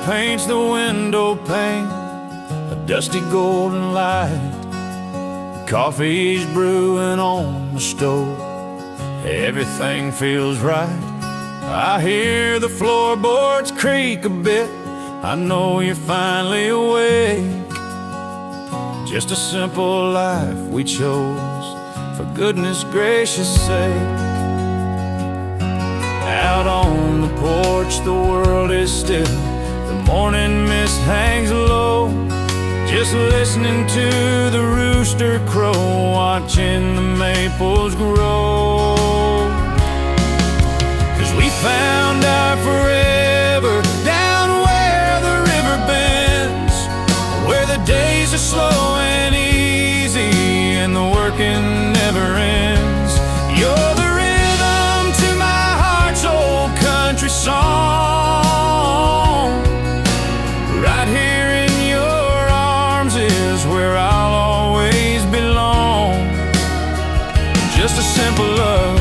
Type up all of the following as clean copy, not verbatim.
paints the window pane a dusty golden light. Coffee's brewing on the stove, everything feels right. I hear the floorboards creak a bit, I know you're finally awake. Just a simple life we chose, for goodness gracious sake. Out on the porch the world is still, the morning mist hangs low. Just listening to the rooster crow, watching the maples grow. 'Cause we found our forever down where the river bends, where the days are slow and easy and the working never ends. You're the rhythm to my heart's old country song. Right here in your arms is where I'll always belong. Just a simple love,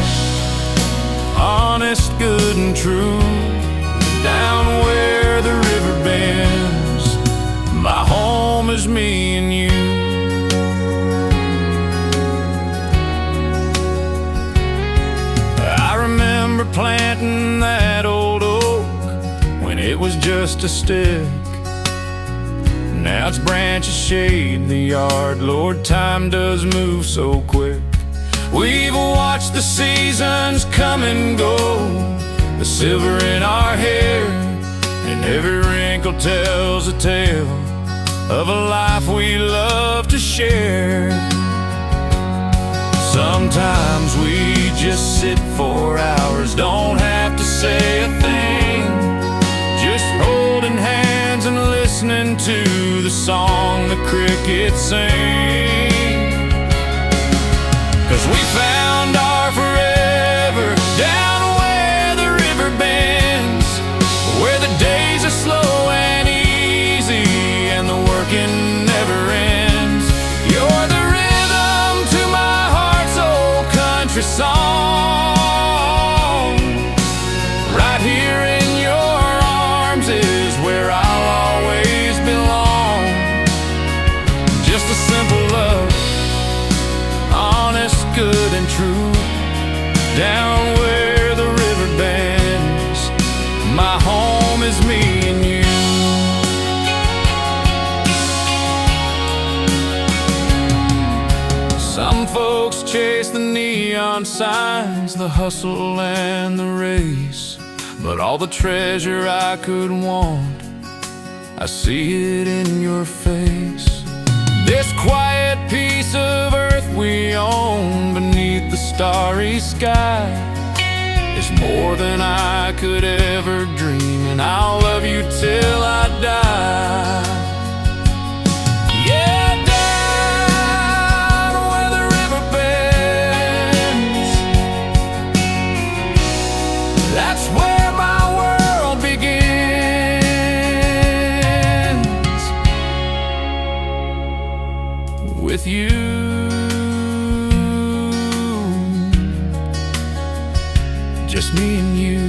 honest, good and true. Down where the river bends, my home is me and you. I remember planting that old oak when it was just a stick. Now its branches shade the yard. Lord, time does move so quick. We've watched the seasons come and go, the silver in our hair, and every wrinkle tells a tale of a life we love to share. Sometimes we just sit for hours, don't have to say a thing, just holding hands and listening to the song the crickets sing. 'Cause we found our forever down where the river bends, where the days are slow and easy and the working never ends. You're the rhythm to my heart's old country song. Right here in your arms is where I'll always belong. Just a simple love, honest, good and true. Down where the river bends, my home is me and you. Some folks chase the neon signs, the hustle and the race, but all the treasure I could want, I see it in your face. This quiet piece of earth we own beneath the starry sky is more than I could ever dream, and I'll love you till I die. Yeah, down where the river bends, that's where my world begins. With you, just me and you.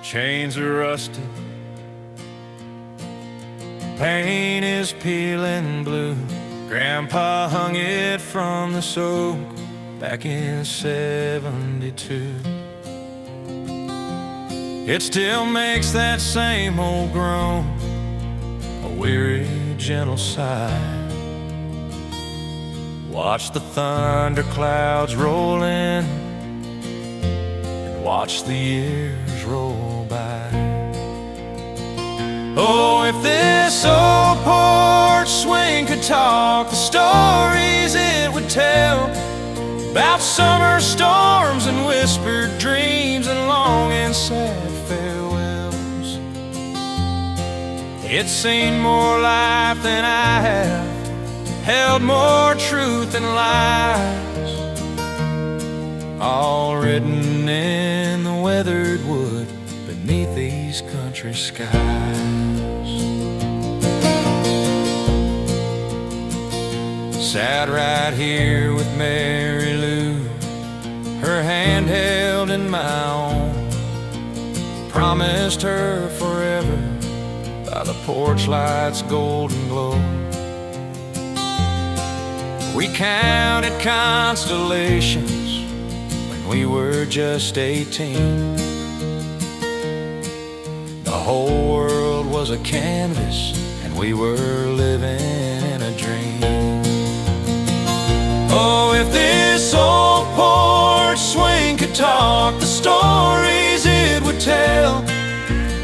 Chains are rusted, paint is peeling blue. Grandpa hung it from the soak back in '72. It still makes that same old groan, a weary, gentle sigh. Watch the thunder clouds roll in, and watch the years roll by. Oh, if this old porch swing could talk, the stories it would tell about summer storms and whispered dreams and long and sad farewells. It's seen more life than I have, held more truth than lies, all written in the weathered wood beneath these country skies. Sat right here with Mary Lou, her hand held in my own. Promised her forever by the porch light's golden glow. We counted constellations when we were just 18. The whole world was a canvas and we were living in a dream. Oh, if this old porch swing could talk, the stories it would tell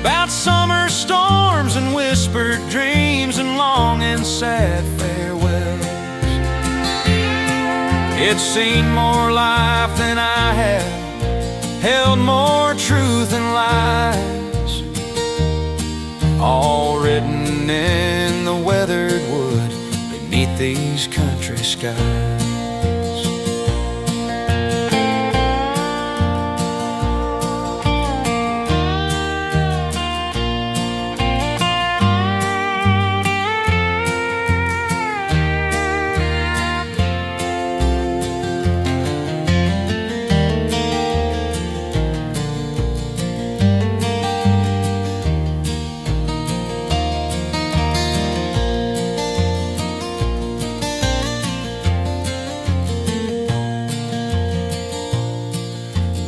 about summer storms and whispered dreams and long and sad farewells. It's seen more life than I have, held more truth than lies, all written in the weathered wood beneath these country skies.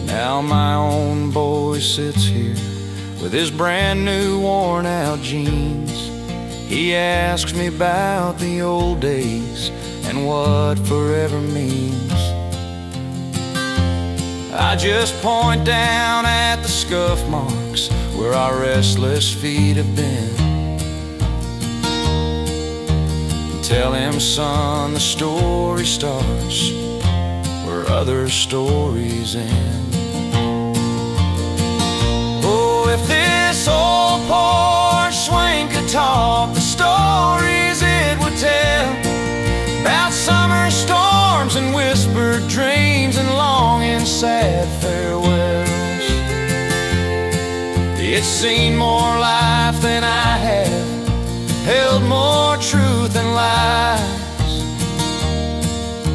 Now my own boy sits here with his brand new worn out jeans. He asks me about the old days and what forever means. I just point down at the scuff marks where our restless feet have been, and tell him, son, the story starts where other stories end. If this old porch swing could talk, the stories it would tell about summer storms and whispered dreams and long and sad farewells. It's seen more life than I have, held more truth than lies,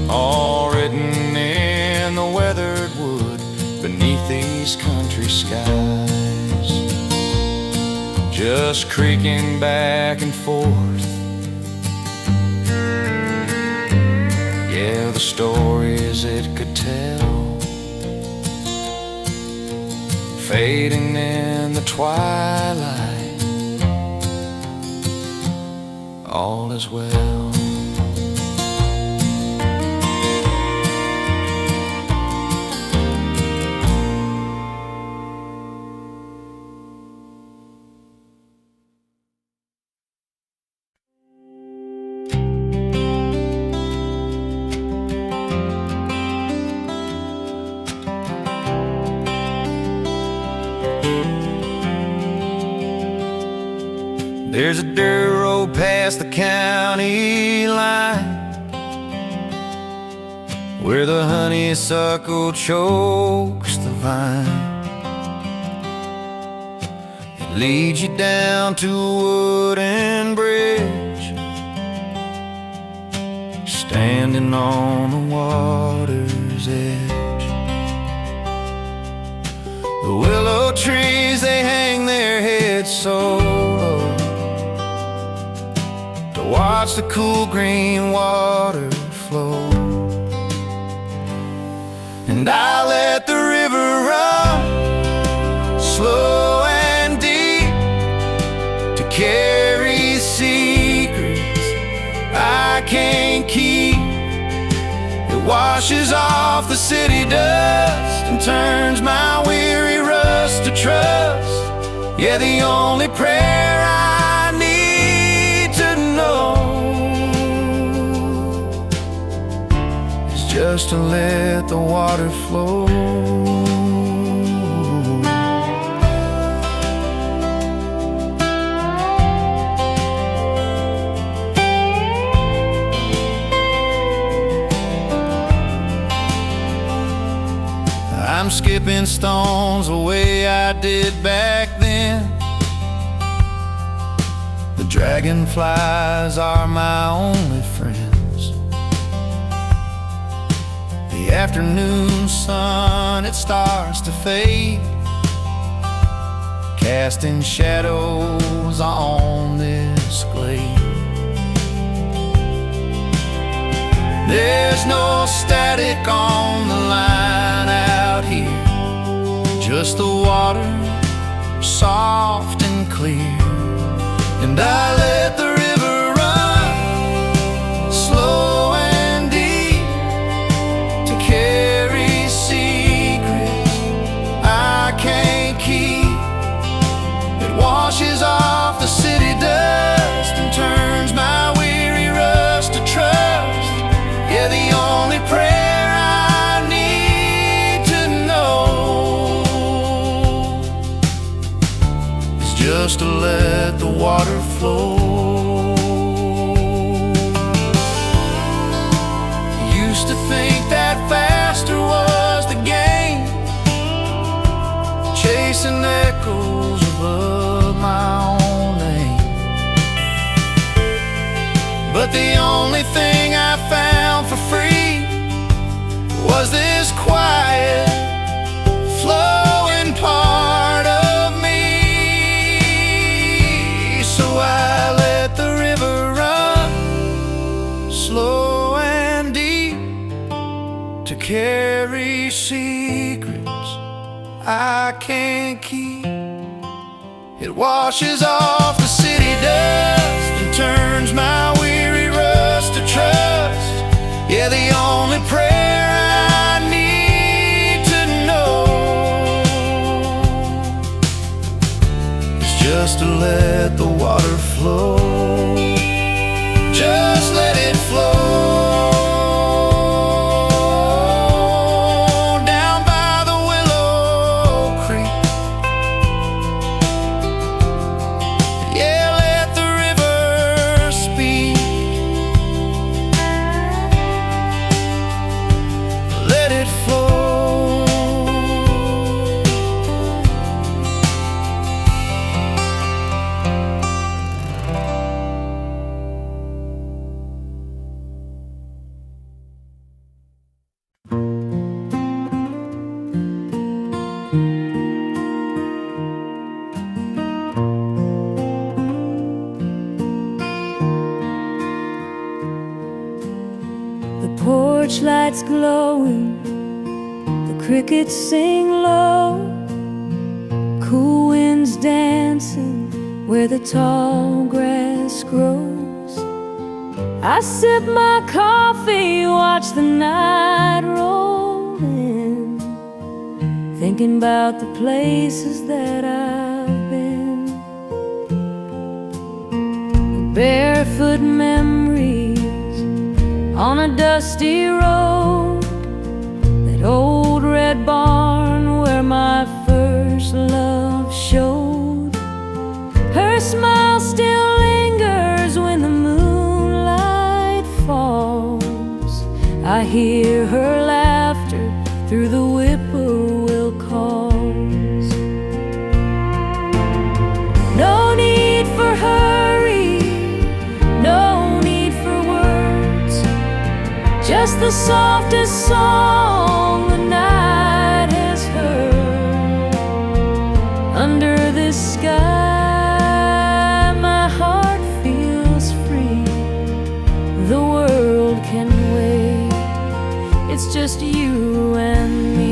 all written in the weathered wood beneath these country skies. Just creaking back and forth, yeah, the stories it could tell, fading in the twilight, all is well. There's a dirt road past the county line where the honeysuckle chokes the vine. It leads you down to a wooden bridge, standing on the water's edge. The willow trees, they hang their heads so low to watch the cool green water flow. And I let the river run slow and deep to carry secrets I can't keep. It washes off the city dust and turns my weary rust to trust. Yeah, the only prayer I need to know is just to let the water flow. I'm skipping stones the way I did back then. The dragonflies are my only friends. The afternoon sun, it starts to fade, casting shadows on this glade. There's no static on the line out here, just the water, soft and clear. And I let the river run, slow and deep, to carry secrets I can't keep. It washes off the city dust and turns my weary rust to trust. Yeah, the only prayer I need to know is just to let the water flow. Used to think that faster was the game, chasing echoes above my own name. But the only thing I found for free was this quiet, flowing part of me. So I let the river run, slow and deep, to carry secrets I can't keep. It washes off the city dust and turns my weary rust to trust. Yeah, the only prayer I need to know is just to let the water flow. Just let it flow. Down by the Willow Creek. Yeah, let the river speak. Let it flow. The porch lights glowing, the crickets sing low, cool winds dancing where the tall grass grows. I sip my coffee, watch the night roll in, thinking about the places that I've been. Barefoot memories on a dusty road, that old red barn where my first love showed. Her smile still lingers when the moonlight falls. I hear her laughter through the whippoorwill calls. No need for hurry, no need for words, just the softest song the night has heard. Under this sky, my heart feels free. The world can wait, it's just you and me.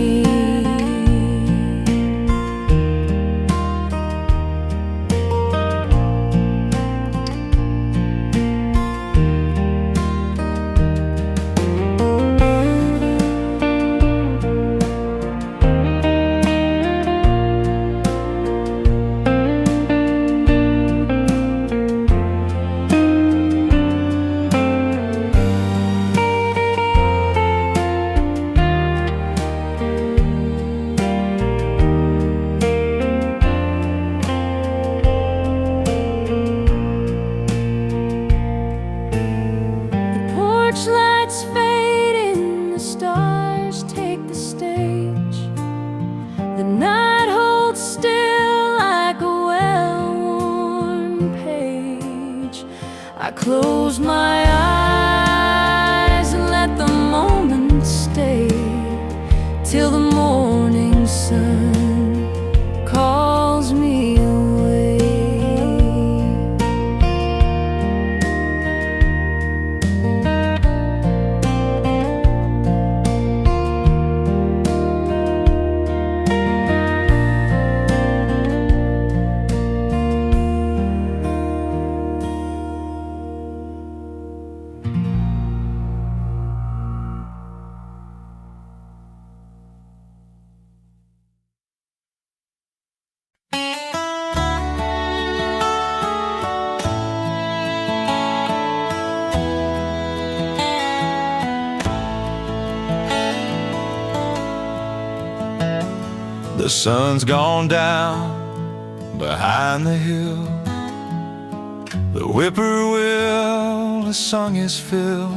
close my eyes and let the moment stay till the morning sun calls me away. The sun's gone down behind the hill. The whippoorwill has sung his fill.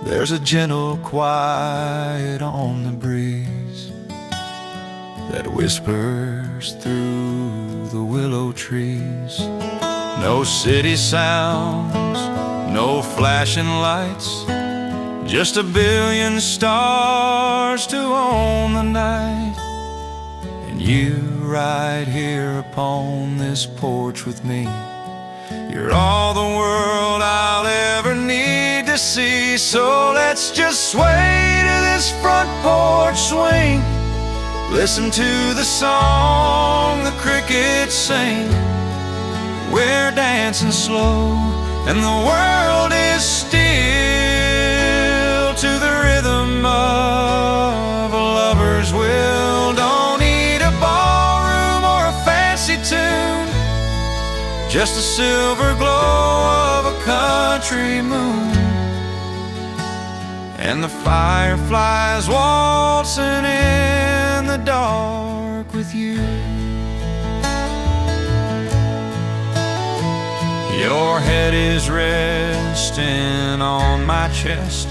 There's a gentle quiet on the breeze that whispers through the willow trees. No city sounds, no flashing lights, just a billion stars to own the night. And you right here upon this porch with me, you're all the world I'll ever need to see. So let's just sway to this front porch swing, listen to the song the crickets sing. We're dancing slow and the world is still to the rhythm of a lover's will. Don't need a ballroom or a fancy tune, just a silver glow of a country moon, and the fireflies waltzing in the dark with you. Your head is resting on my chest,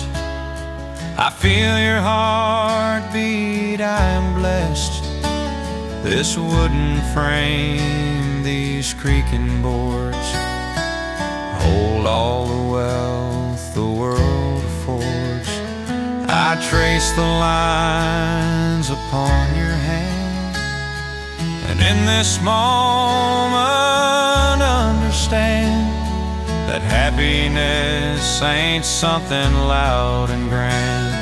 I feel your heartbeat, I am blessed. This wooden frame, these creaking boards, hold all the wealth the world affords. I trace the lines upon your hand, and in this moment understand that happiness ain't something loud and grand.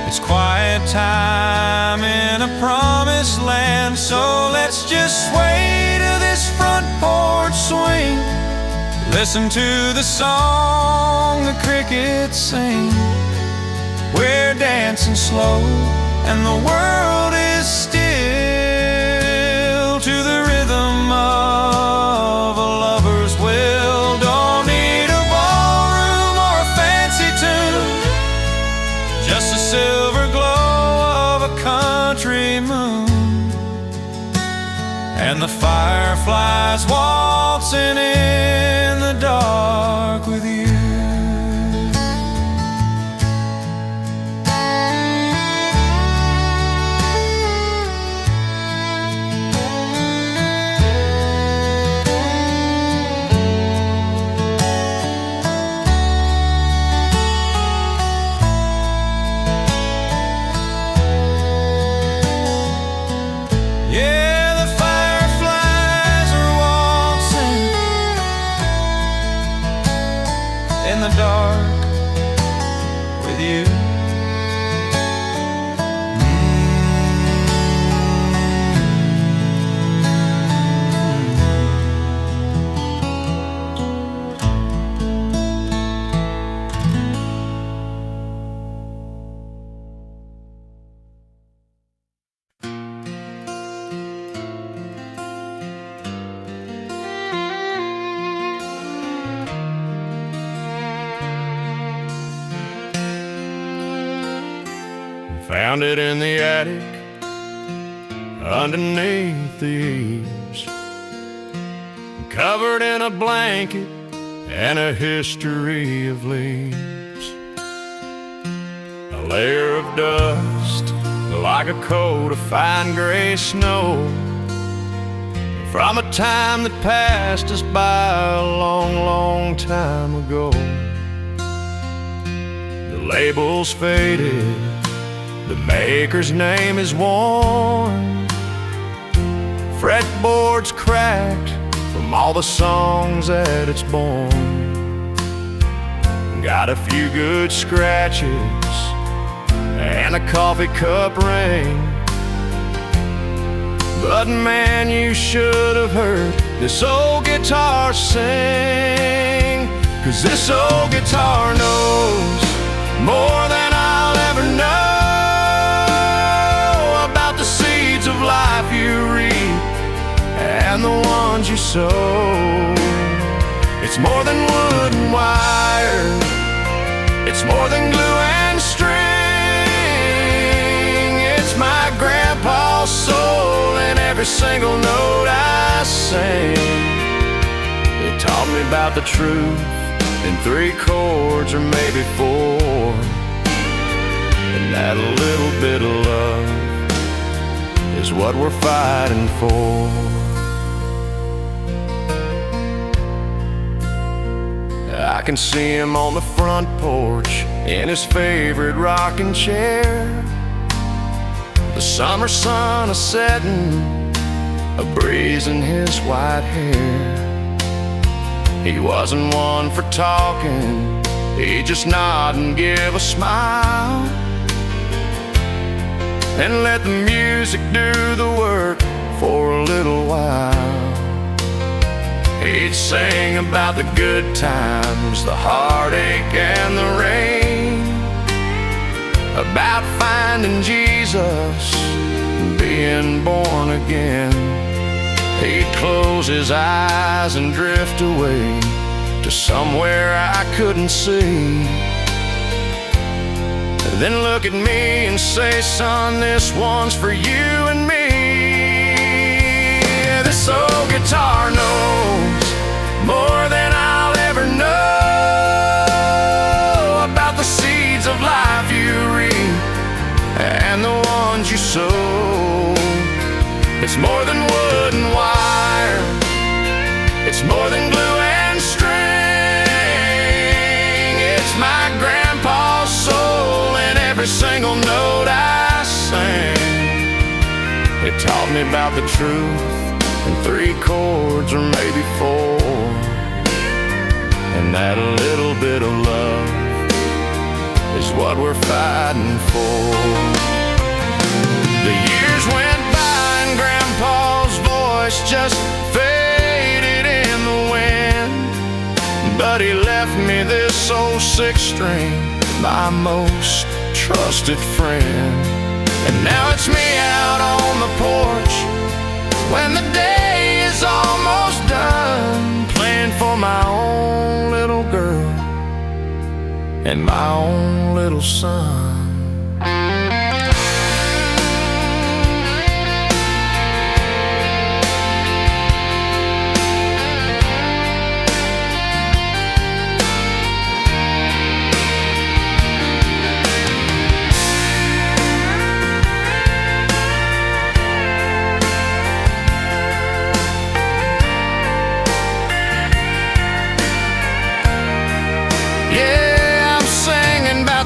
It's quiet time in a promised land. So let's just sway to this front porch swing, listen to the song the crickets sing. We're dancing slow and the world is still to the rhythm of a lover's will. Don't need a ballroom or a fancy tune, just a silver glow of a country moon, and the fireflies waltzing in the dark with you. In the dark with you. Found it in the attic, underneath the eaves, covered in a blanket and a history of leaves. A layer of dust, like a coat of fine gray snow, from a time that passed us by a long, long time ago. The label's faded, the maker's name is worn, fretboard's cracked from all the songs that it's born. Got a few good scratches and a coffee cup ring, but man, you should have heard this old guitar sing. 'Cause this old guitar knows more than I'll ever know about the seeds of life you reap and the ones you sow. It's more than wood and wire, it's more than glue and string. It's my grandpa's soul in every single note I sing. It taught me about the truth in 3 chords or maybe 4, and that little bit of love is what we're fighting for. I can see him on the front porch in his favorite rocking chair, the summer sun a-setting, a breeze in his white hair. He wasn't one for talking, he'd just nod and give a smile, and let the music do the work for a little while. He'd sing about the good times, the heartache and the rain, about finding Jesus, being born again. He'd close his eyes and drift away to somewhere I couldn't see, then look at me and say, son, this one's for you and me. This old guitar knows more than I'll ever know about the seeds of life you reap and the ones you sow. It's more than wood and wire, it's more than glue and string. It's my grandpa's soul in every single note I sing. It taught me about the truth in 3 chords or maybe 4, and that little bit of love is what we're fighting for. The years went by and Grandpa's voice just faded in the wind, but he left me this old 6-string, my most trusted friend. And now it's me out on the porch when the day is almost done, playing for my own little girl and my own little son.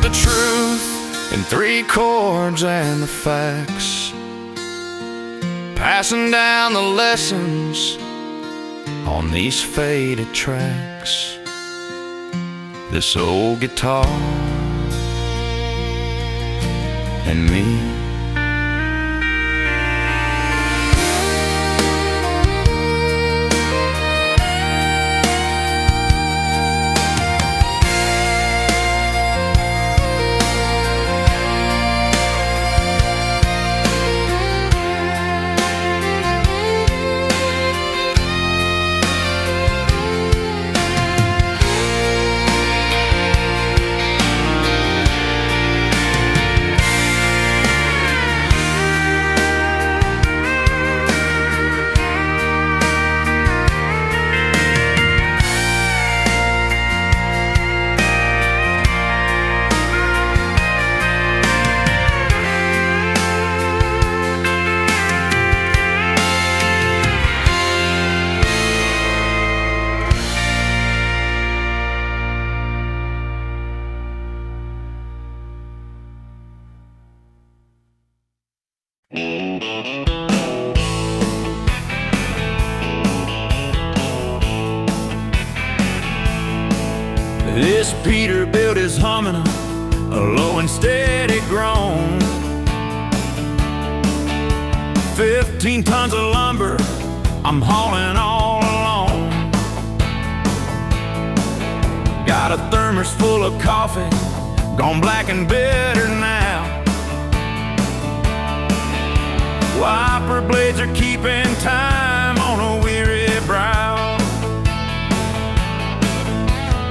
The truth in 3 chords and the facts, passing down the lessons on these faded tracks. This old guitar and me. This Peterbilt is humming a low and steady groan. 15 tons of lumber I'm hauling all alone. Got a thermos full of coffee, gone black and bitter now. Wiper blades are keeping time on a weary brow.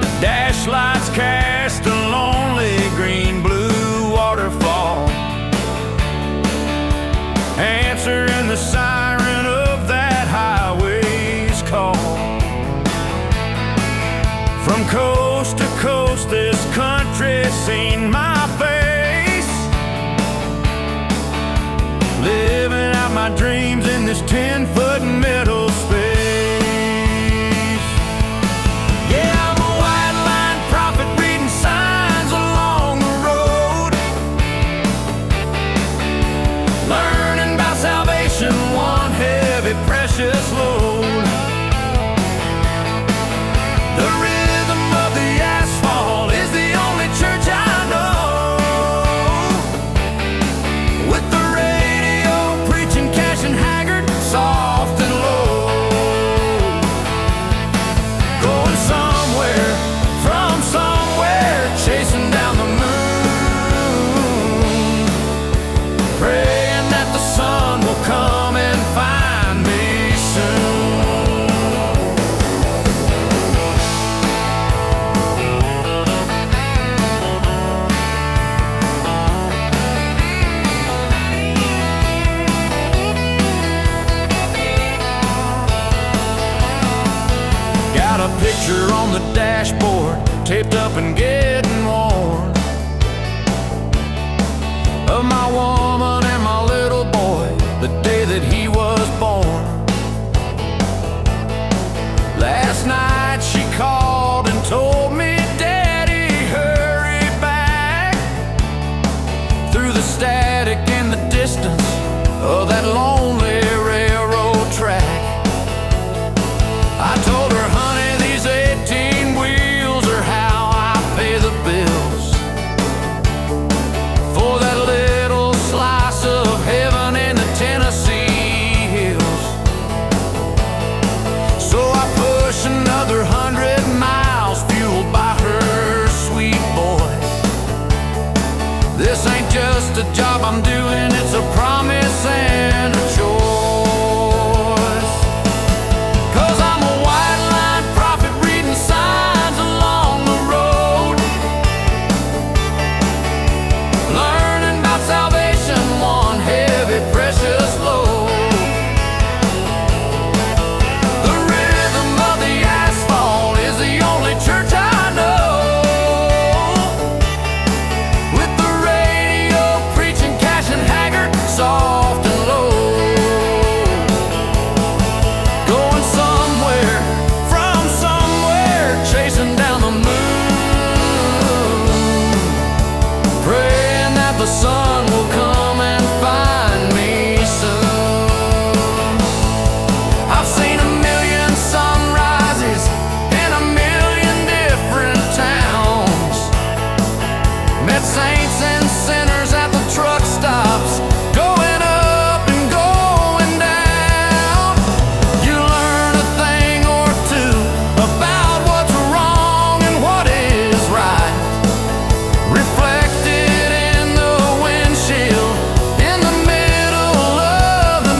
The dash lights cast a lonely green-blue waterfall, answering the siren of that highway's call. From coast to coast, this country's seen my face, living out my dreams in this 10-foot middle space. Yeah, I'm a white line prophet reading signs along the road, learning about salvation, one heavy, precious load. The rhythm of the asphalt is the only church I know, with the radio preaching Cash and Haggard, soft and low. Going somewhere from somewhere, chasing down the moon, praying that the sun will come and find me soon. Got a picture on the dashboard, taped up and getting worn, of my woman and my little boy, the day that he was born. Last night she called and told me, Daddy, hurry back, through the static and the distance of that lonely railroad track. I told her, honey, these 18 wheels are how I pay the bills for that little slice of heaven in the Tennessee hills. So I push another 100 miles, fueled by her sweet voice. This ain't just a job I'm doing, it's a promise and a choice. 'Cause I'm a white line prophet reading signs along the road, learning about salvation, one heavy, precious load. The rhythm of the asphalt is the only church I know, with the radio preaching Cash and Haggard, soft and low. Going somewhere from somewhere, chasing down the moon, praying that the sun will come and find me soon. I've seen a million sunrises in a million different towns, met saints and sinners at the truck stops, going up and going down. You learn a thing or two about what's wrong and what is right, reflected in the windshield in the middle of the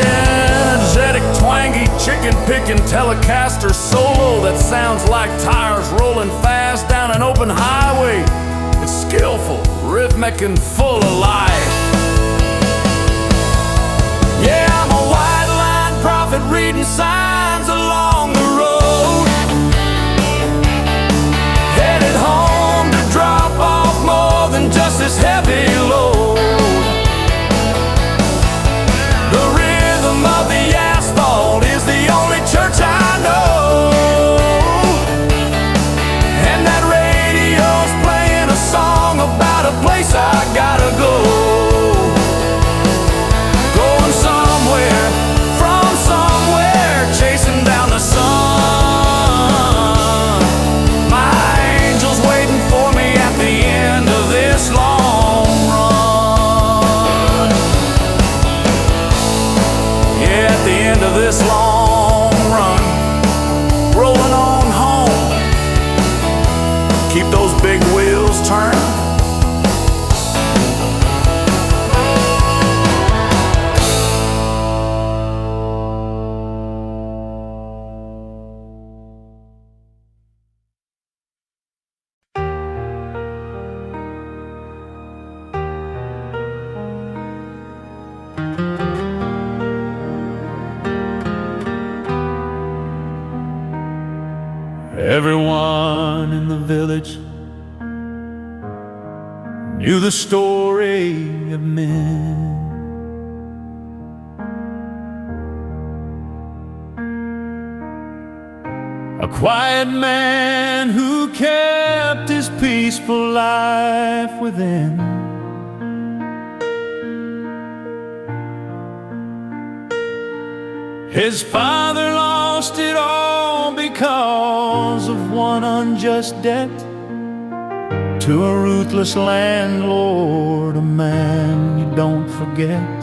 energetic, twangy, chicken-picking Telecaster solo that sounds like tires rolling fast down an open highway. It's skillful, rhythmic, and full of life. Yeah, I'm a white line prophet reading signs along the road, Everyone in the village knew the story of men. A quiet man who kept his peaceful life within. His father lost it all because of one unjust debt to a ruthless landlord, a man you don't forget.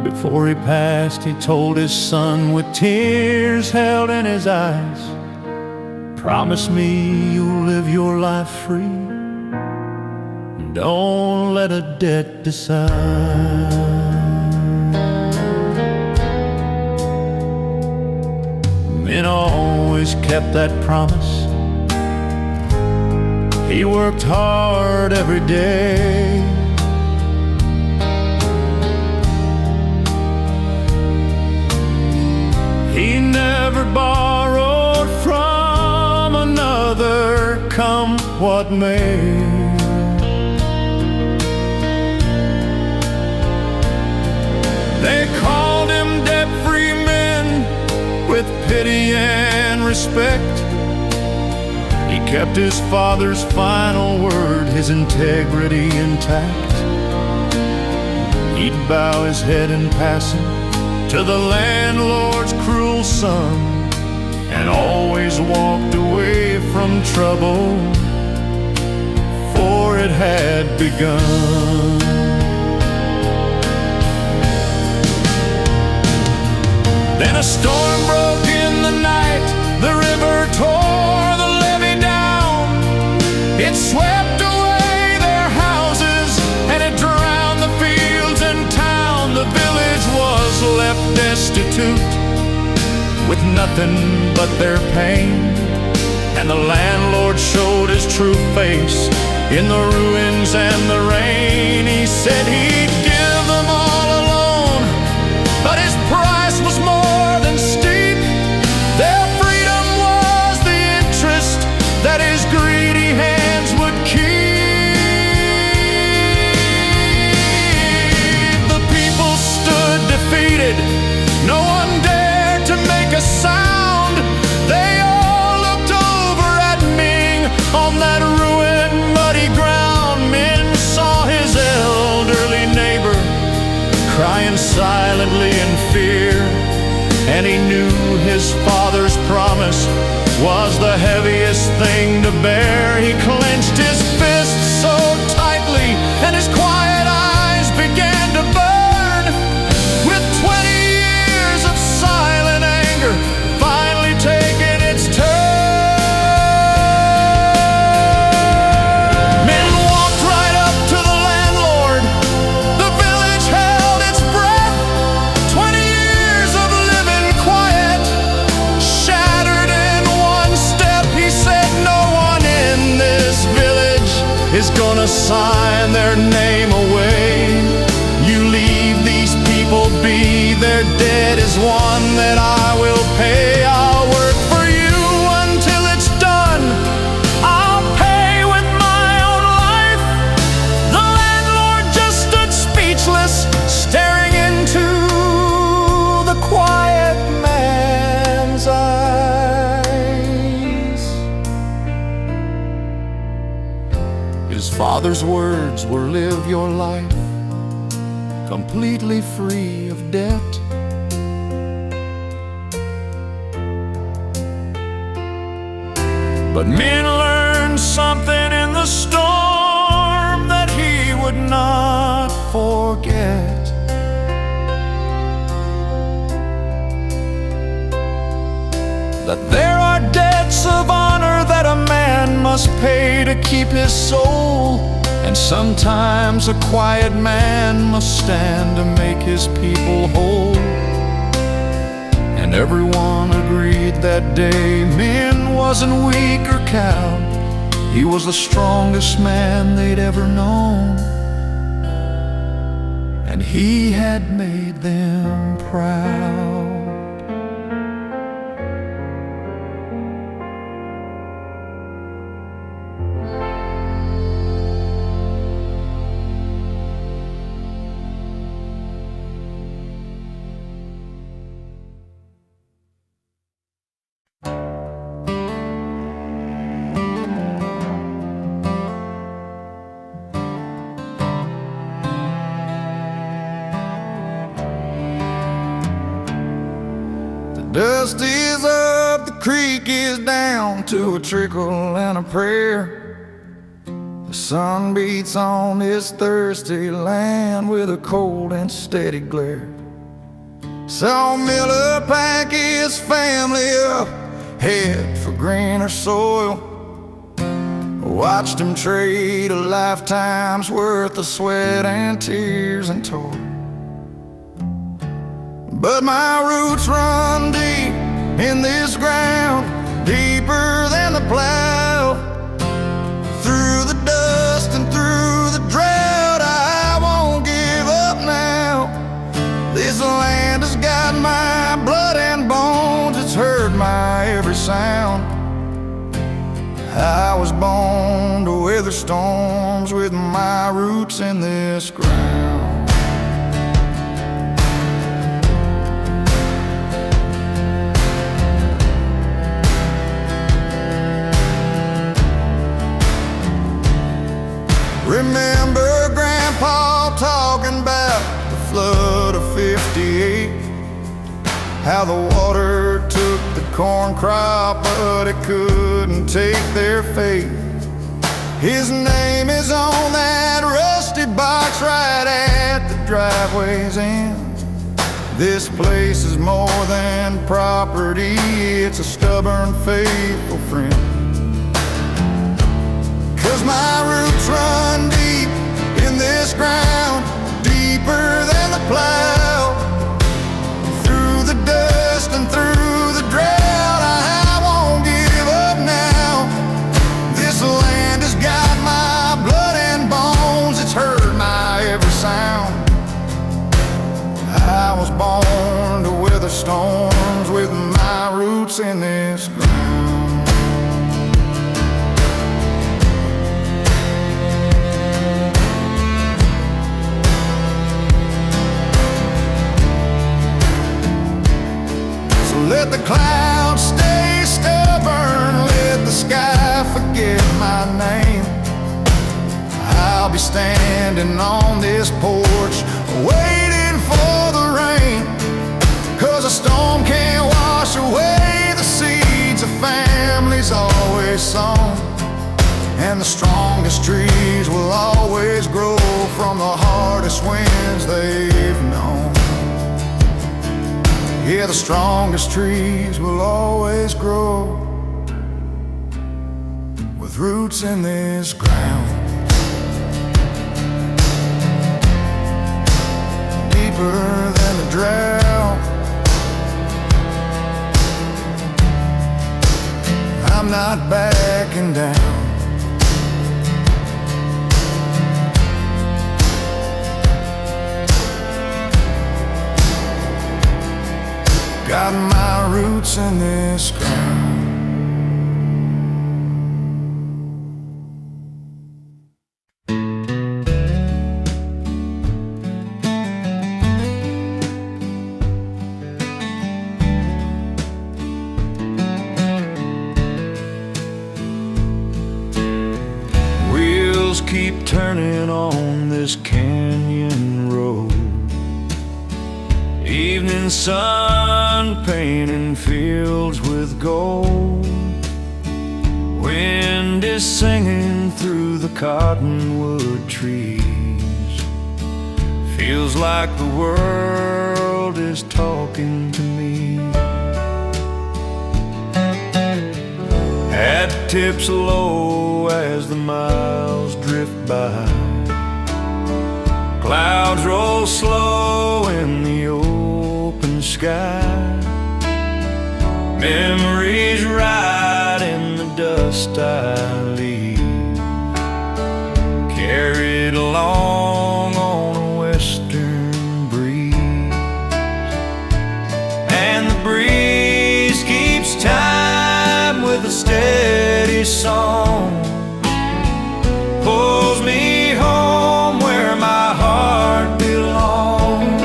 Before he passed, he told his son with tears held in his eyes, "Promise me you'll live your life free, and don't let a debt decide." Men always kept that promise. He worked hard every day. He never borrowed from another, come what may. They called him debt-free men with pity and respect. He kept his father's final word, his integrity intact. He'd bow his head in passing to the landlord's cruel son, and always walked away from trouble, for it had begun. Then a storm broke in the night, the river tore the levee down. It swept away their houses, and it drowned the fields and town. The village was left destitute, with nothing but their pain. And the landlord showed his true face in the ruins and the rain. He said he'd give them all a loan, but his price was more than steep. Their freedom was the interest that his greedy hands would keep. The people stood defeated, no one dared to make a sound. They all looked over at Ming on that ruined, muddy ground. Men saw his elderly neighbor crying silently in fear, and he knew his father's promise was the heaviest thing to bear. He clenched his fist so tightly, and his quiet eyes began to burn. With 20 years of silent anger finally taking its turn, men walked right up to the landlord. The village held its breath. 20 years of living quiet, shattered in one step. He said, "No one in this village is gonna sign their name away. You leave these people be, their debt is one that I will pay. I'll work for you until it's done. I'll pay with my own life." The landlord just stood speechless, staring into the quiet man's eyes. His father's words were, "Live your life completely free of debt." But men learned something in the storm that he would not forget. That there are debts of honor that a man must pay to keep his soul, and sometimes a quiet man must stand to make his people whole. And everyone agreed that day Min wasn't weak or cowed. He was the strongest man they'd ever known, and he had made them proud. Dust is up, the creek is down to a trickle and a prayer. The sun beats on this thirsty land with a cold and steady glare. Saw Miller pack his family up, head for greener soil. Watched him trade a lifetime's worth of sweat and tears and toil. But my roots run deep in this ground, deeper than the plow. Through the dust and through the drought, I won't give up now. This land has got my blood and bones, it's heard my every sound. I was born to weather storms with my roots in this ground. Remember Grandpa talking about the flood of '58, how the water took the corn crop, but it couldn't take their faith. His name is on that rusty box right at the driveway's end. This place is more than property, it's a stubborn, faithful friend. 'Cause my roots run deep in this ground, deeper than the plow. Through the dust and through the drought, I won't give up now. This land has got my blood and bones, it's heard my every sound. I was born to weather storms with my roots in this ground. Let the clouds stay stubborn, let the sky forget my name. I'll be standing on this porch, waiting for the rain. 'Cause a storm can't wash away the seeds a family's always sown. And the strongest trees will always grow from the hardest winds they've known. Yeah, the strongest trees will always grow with roots in this ground. Deeper than the drought, I'm not backing down. Got my roots in this ground. Wheels keep turning on this canyon road. Evening sun painting fields with gold. Wind is singing through the cottonwood trees. Feels like the world is talking to me. Hat tips low as the miles drift by. Clouds roll slow in the open sky. Memories ride in the dust I leave, carried along on a western breeze. And the breeze keeps time with a steady song, pulls me home where my heart belongs.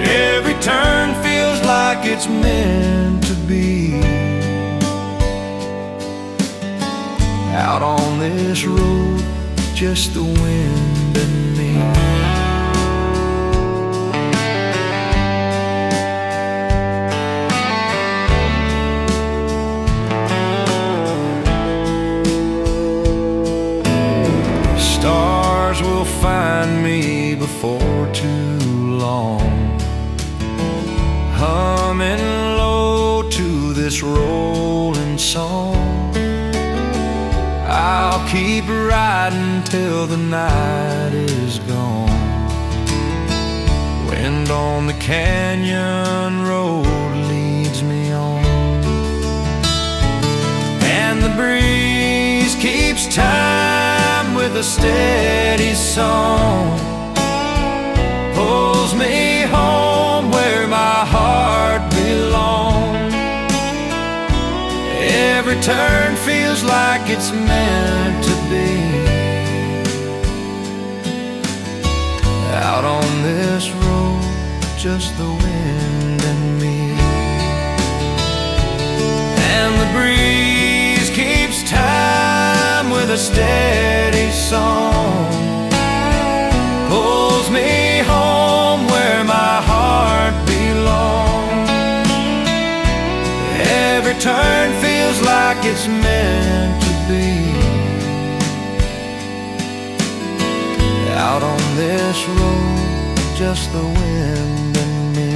Every turn feels like it's meant to be. Out on this road, just the wind and me. humming low to this rolling song. I'll keep riding till the night is gone. Wind on the canyon road leads me on, and the breeze keeps time with a steady song. Pulls me home where my heart belongs. Every turn feels like it's meant to be. Out on this road, just the wind and me. And the breeze keeps time with a steady song. Pulls me home where my heart belongs. Every turn feels like it's meant to be. Out on this road, just the wind and me.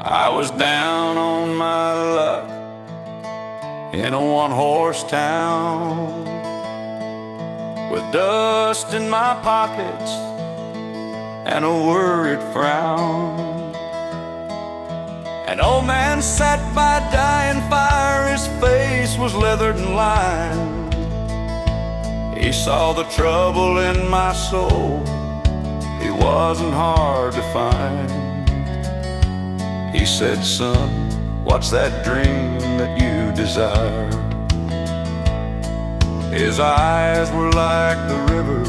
I was down on my luck in a one-horse town, with dust in my pockets and a worried frown. An old man sat by a dying fire, his face was leathered and lined. He saw the trouble in my soul, he wasn't hard to find. He said, "Son, what's that dream that you desire?" His eyes were like the river,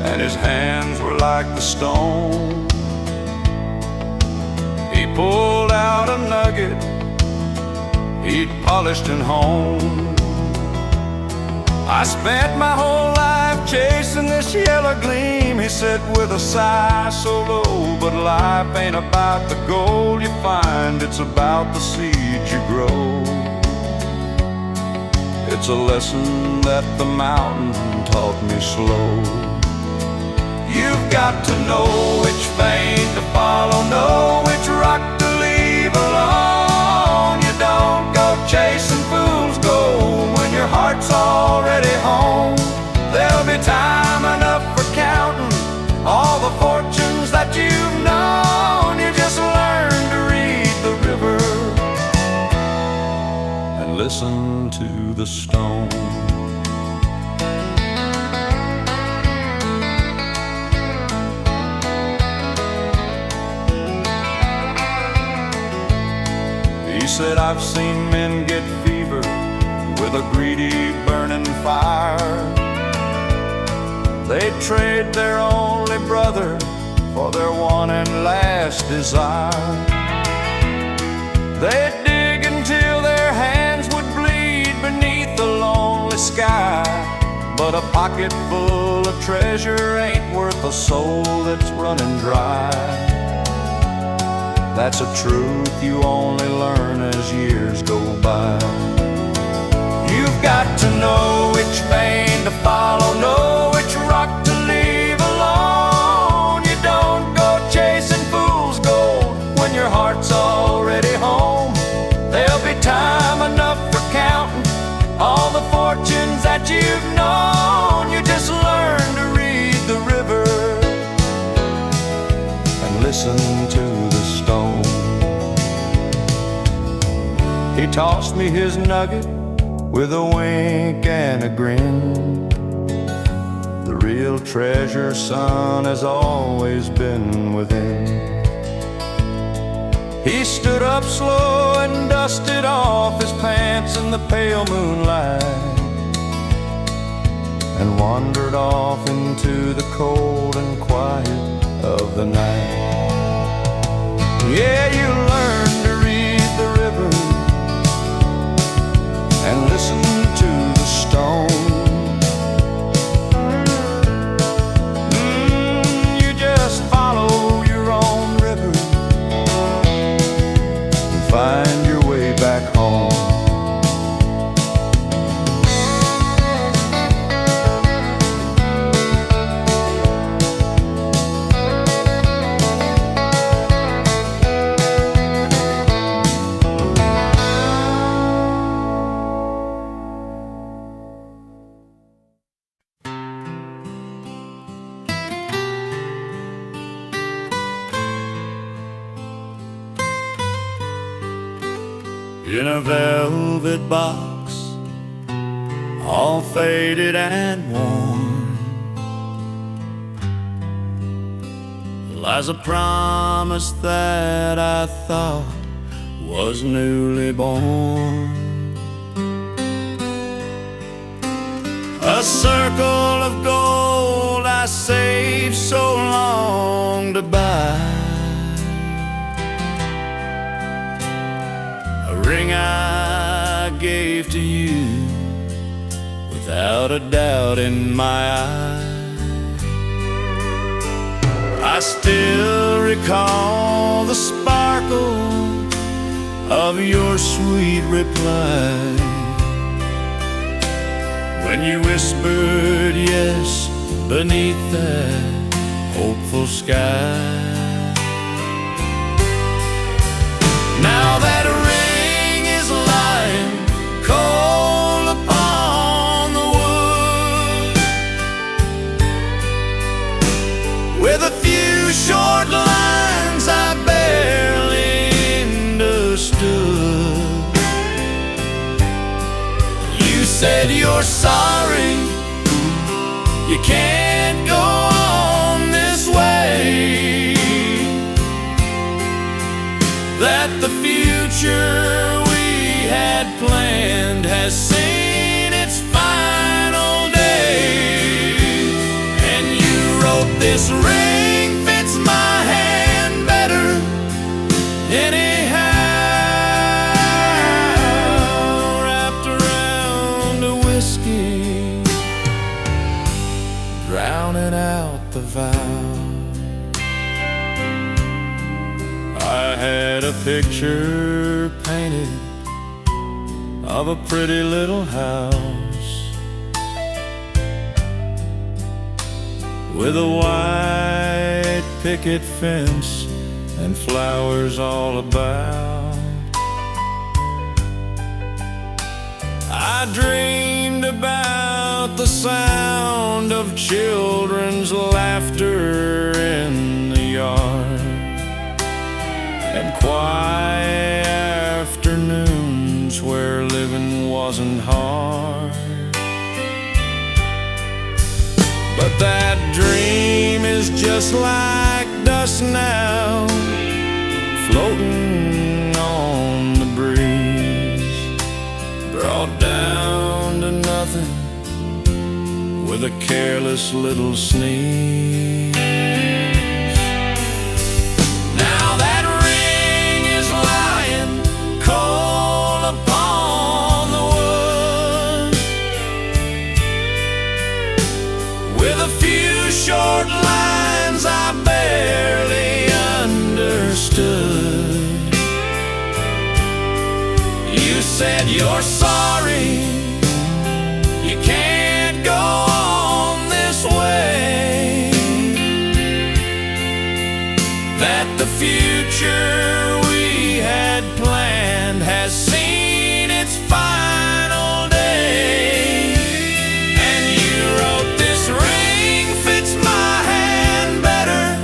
and his hands were like the stone. He pulled out a nugget he'd polished and honed. "I spent my whole life chasing this yellow gleam," he said with a sigh so low. "But life ain't about the gold you find, it's about the seeds you grow. It's a lesson that the mountain taught me slow. You've got to know which vein to follow, know which rock to leave alone. You don't go chasing fool's gold when your heart's already home. There'll be time enough for counting all the fortunes that you've known. You just learn to read the river and listen to the stone." He said, "I've seen men get fever with a greedy burning fire. They'd trade their only brother for their one and last desire. They'd dig until their hands would bleed beneath the lonely sky. But a pocket full of treasure ain't worth a soul that's running dry. That's a truth you only learn as years go by. You've got to know which vein to follow, know which rock to leave alone. You don't go chasing fool's gold when your heart's already home. There'll be time enough for counting all the fortunes that you've known. You just learn to read the river and listen to the stone." He tossed me his nugget with a wink and a grin. "The real treasure, son, has always been within." He stood up slow and dusted off his pants in the pale moonlight, and wandered off into the cold and quiet of the night. Yeah, you learn to read the river in a velvet box, all faded and worn, lies a promise that I thought was newly born. A circle of gold I saved so long to buy, a ring I gave to you without a doubt in my eye. I still recall the sparkle of your sweet reply when you whispered yes beneath that hopeful sky. Now that ring is lying cold upon the wood, with a few short lines I barely understood. You said you're sorry, you can't go on this way, that the future we had planned has seen its final day. And you wrote, this ring fits my hand better anyhow, wrapped around a whiskey, drowning out the vow. I had a picture painted of a pretty little house with a white picket fence and flowers all about. I dreamed about the sound of children's laughter in the yard, and quiet afternoons where living wasn't hard. But that dream is just like dust now, floating on the breeze, brought down to nothing with a careless little sneeze. Now that ring is lying cold upon the wood, with a few short lines I barely understood. You said you're sorry, you can't go on this way, that the future we had planned has seen its final day. And you wrote, this ring fits my hand better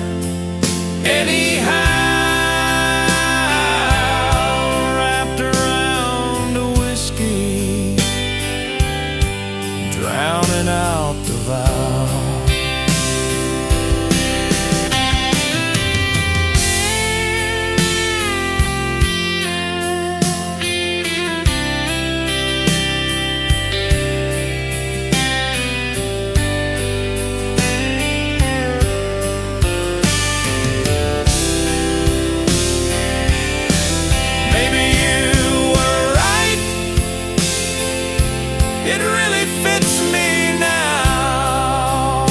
anyhow, wrapped around a whiskey, drowning out the vow. Maybe you were right, it really fits me now,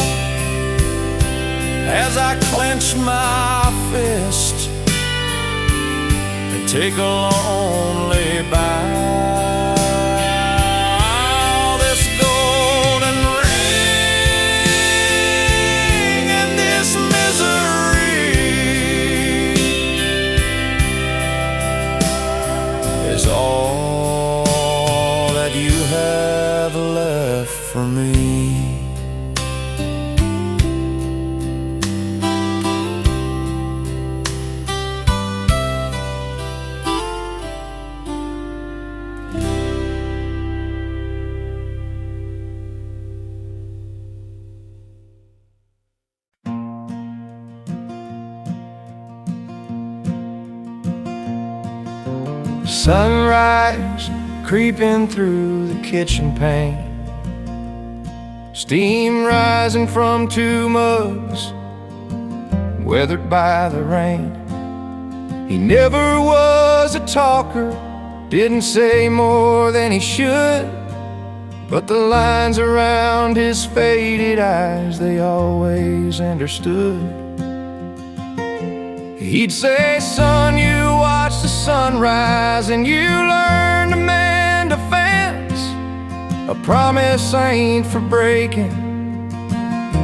as I clench my fist and take a lonely bow. This golden ring and this misery is all that you have left for me. Sunrise creeping through the kitchen pane, steam rising from 2 mugs weathered by the rain. He never was a talker, didn't say more than he should, but the lines around his faded eyes, they always understood. He'd say, son, you watch the sunrise and you learn to mend a fence. A promise ain't for breaking,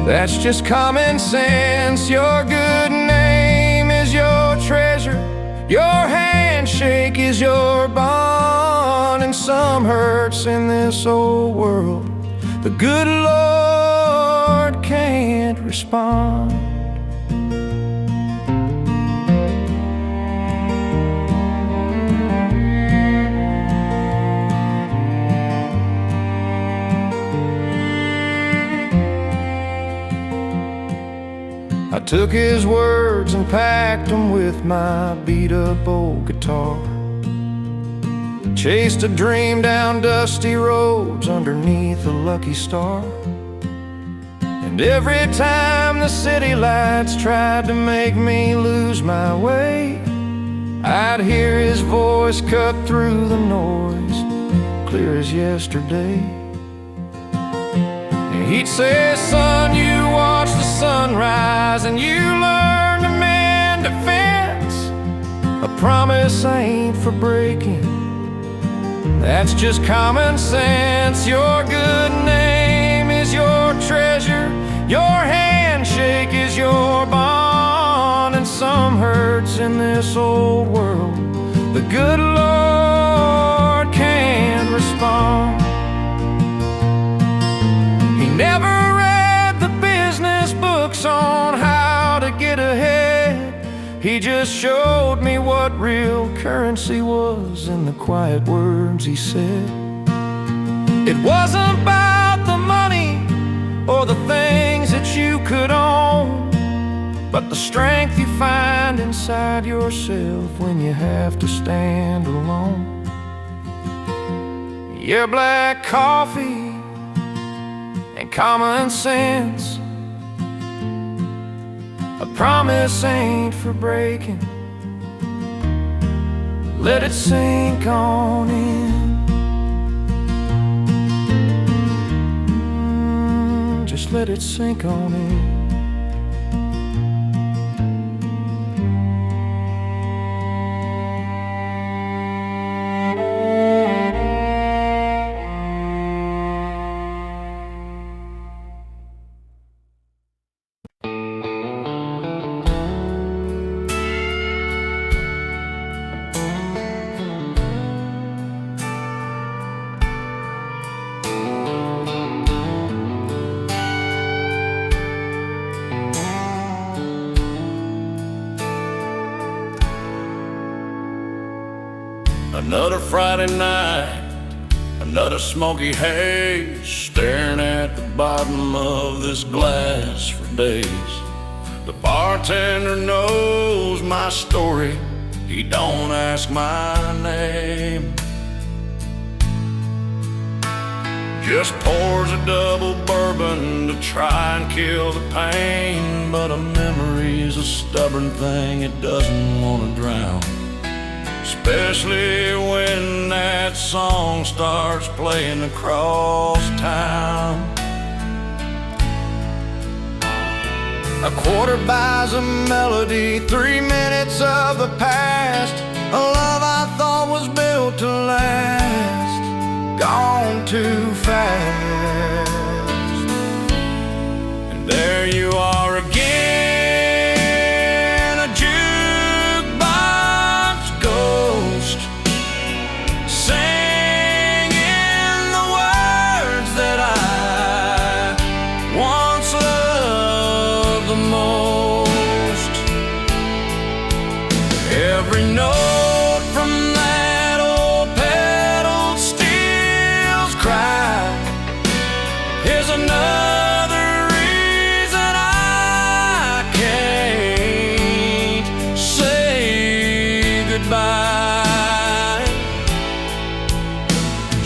that's just common sense. Your good name is your treasure, your handshake is your bond, and some hurts in this old world the good Lord can't respond. I took his words and packed them with my beat-up old guitar, chased a dream down dusty roads underneath a lucky star. And every time the city lights tried to make me lose my way, I'd hear his voice cut through the noise, clear as yesterday. He'd say, son, you watch the sunrise and you learn to mend a fence. A promise ain't for breaking, that's just common sense. Your good name is your treasure, your handshake is your bond, and some hurts in this old world the good Lord can't respond. Never read the business books on how to get ahead. He just showed me what real currency was in the quiet words he said. It wasn't about the money or the things that you could own, but the strength you find inside yourself when you have to stand alone. Yeah, black coffee and common sense, a promise ain't for breaking. Let it sink on in. Just let it sink on in. Another Friday night, another smoky haze, staring at the bottom of this glass for days. The bartender knows my story, he don't ask my name. Just pours a double bourbon to try and kill the pain, but a memory's a stubborn thing, it doesn't want to drown. Especially when that song starts playing across town. A quarter buys a melody, 3 minutes of the past. A love I thought was built to last, gone too fast. And there you are again, a jukebox ghost, singing the words that I once loved the most. Every note from that old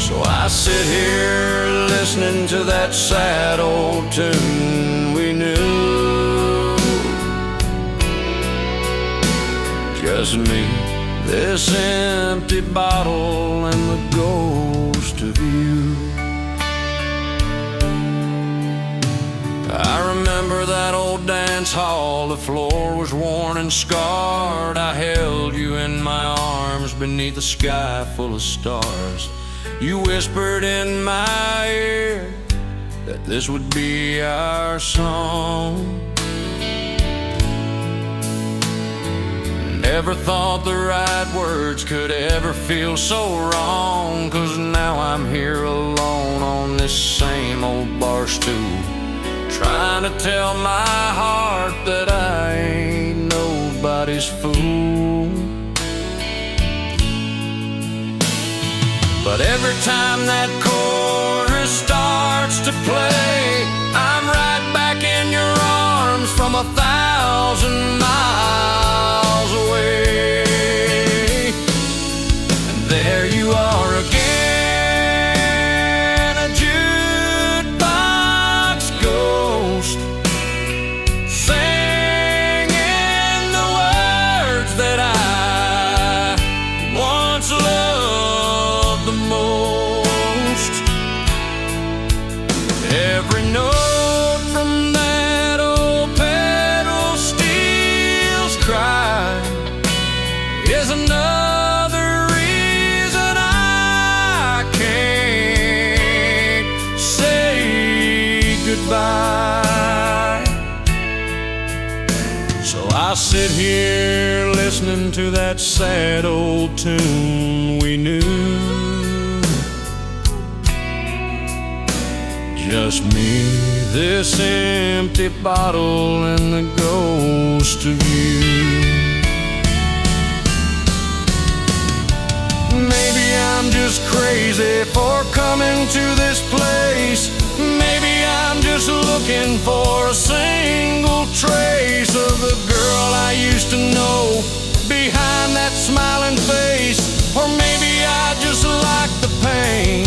So I sit here listening to that sad old tune we knew. Just me, this empty bottle, and the ghost of you. I remember that old dance hall. The floor was worn and scarred. I held you in my arms beneath a sky full of stars. You whispered in my ear that this would be our song. Never thought the right words could ever feel so wrong, 'cause now I'm here alone on this same old bar stool, trying to tell my heart that I ain't nobody's fool. But every time that chorus starts to play, I'm right back in your arms from 1,000 miles away. And there you are again, a jukebox ghost, singing the words that I once loved the most. Every note from that old pedal steel's cry is another reason I can't say goodbye. So I sit here listening to that sad old tune we knew. Just me, this empty bottle, and the ghost of you. Maybe I'm just crazy for coming to this place. Maybe I'm just looking for a single trace of the girl I used to know behind that smiling face. Or maybe I just like the pain,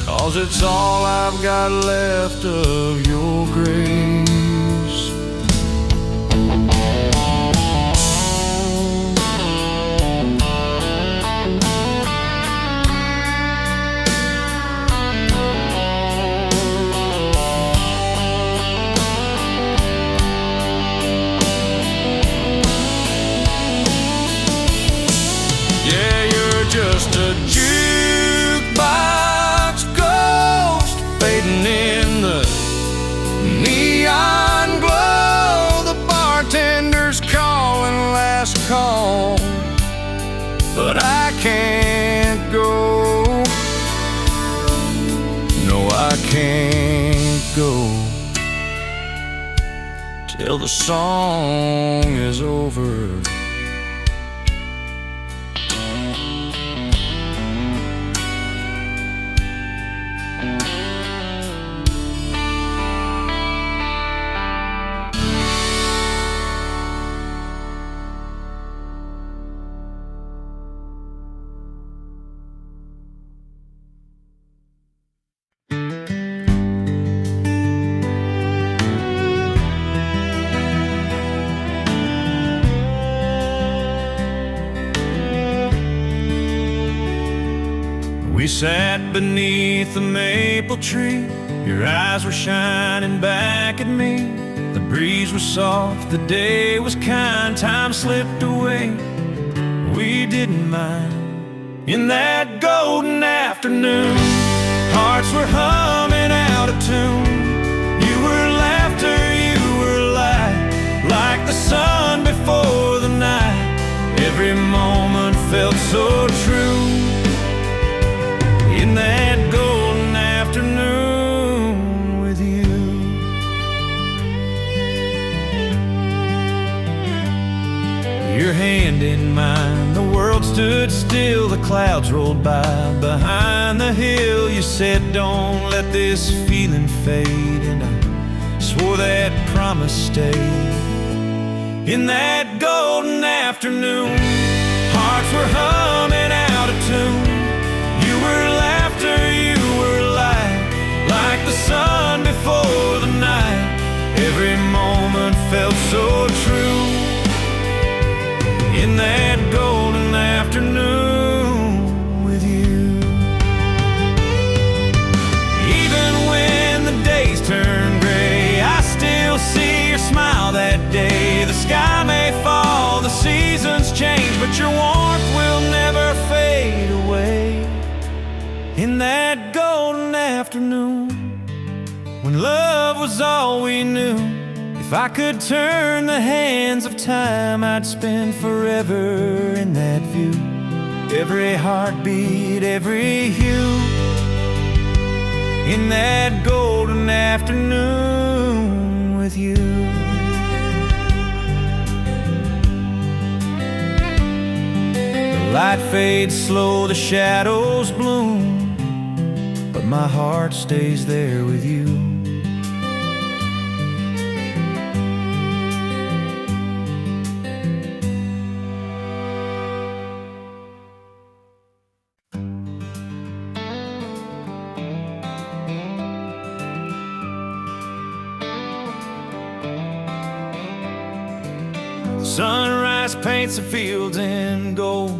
'cause it's all I've got left of your grace. Yeah, you're just a jukebox ghost, fading in the neon glow. The bartender's calling last call, but I can't go. No, I can't go till the song is over. We sat beneath the maple tree. Your eyes were shining back at me. The breeze was soft, the day was kind. Time slipped away, we didn't mind. In that golden afternoon, hearts were humming out of tune. You were laughter, you were light, like the sun before the night. Every moment felt so true. In that golden afternoon with you, your hand in mine, the world stood still, the clouds rolled by. Behind the hill you said, don't let this feeling fade, and I swore that promise stayed. In that golden afternoon, hearts were humming out of tune. You change, but your warmth will never fade away. In that golden afternoon, when love was all we knew, if I could turn the hands of time, I'd spend forever in that view. Every heartbeat, every hue, in that golden afternoon with you. The light fades slow, the shadows bloom, but my heart stays there with you. Sunrise paints the fields in gold,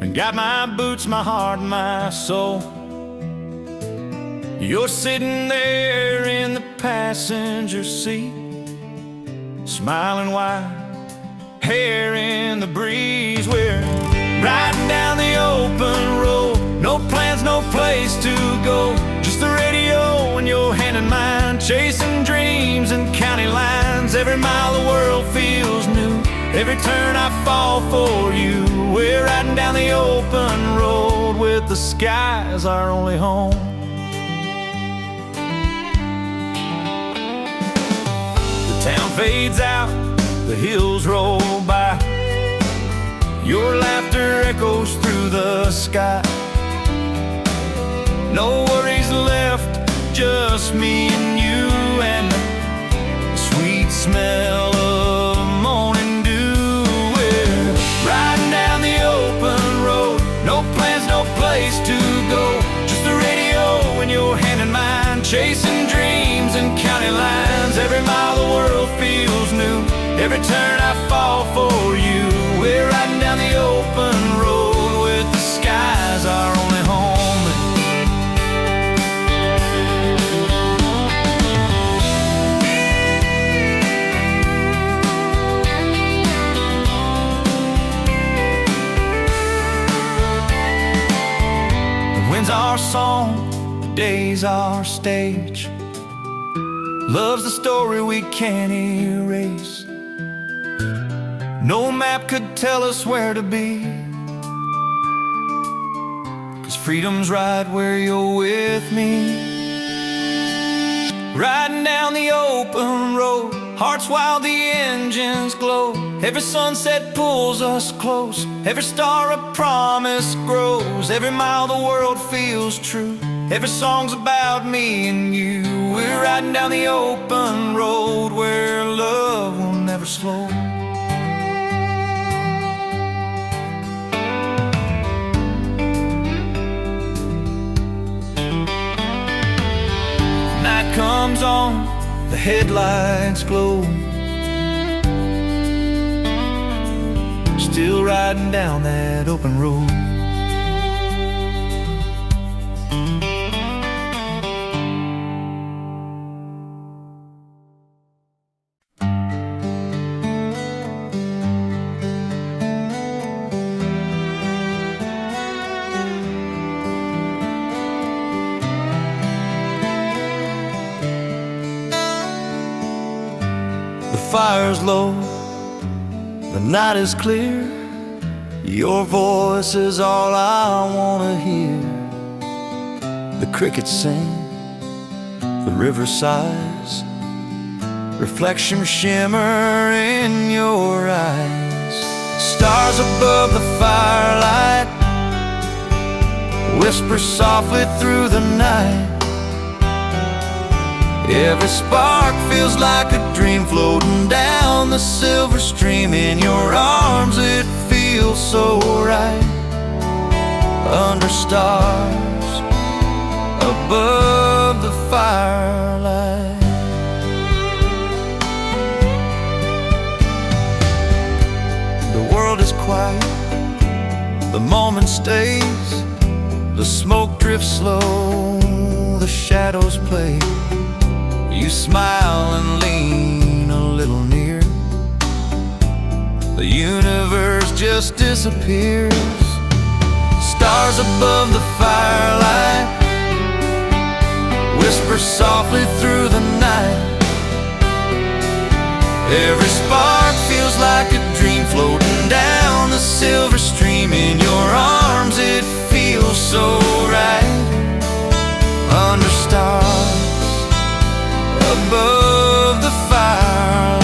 and got my boots, my heart, and my soul. You're sitting there in the passenger seat, smiling wide, hair in the breeze. We're riding down the open road, no plans, no place to go, just the radio in your hand and mine, chasing dreams and county lines. Every mile the world feels new, every turn I fall for you. We're riding down the open road with the sky as our only home. The town fades out, the hills roll by, your laughter echoes through the sky. No worries left, just me and you, and the sweet smell of morning dew. We're riding down the open road, no plans, no place to go, just the radio in your hand and mine, chasing dreams and county lines. Every mile the world feels new, every turn I fall for you. We're riding down the open road with the skies our only home. Our song, the day's our stage. Love's the story we can't erase. No map could tell us where to be, 'cause freedom's right where you're with me. Riding down the open road, hearts wild, the engines glow. Every sunset pulls us close, every star a promise grows. Every mile the world feels true, every song's about me and you. We're riding down the open road where love will never slow. Night comes on, the headlights glow, still riding down that open road. The fire's low, the night is clear, your voice is all I wanna hear. The crickets sing, the river sighs, reflections shimmer in your eyes. Stars above the firelight whisper softly through the night. Every spark feels like a dream floating down the silver stream. In your arms it feels so right, under stars above the firelight. The world is quiet, the moment stays, the smoke drifts slow, the shadows play. You smile and lean a little near, the universe just disappears. Stars above the firelight whisper softly through the night. Every spark feels like a dream floating down the silver stream. In your arms it feels so right. Under stars above the firelight.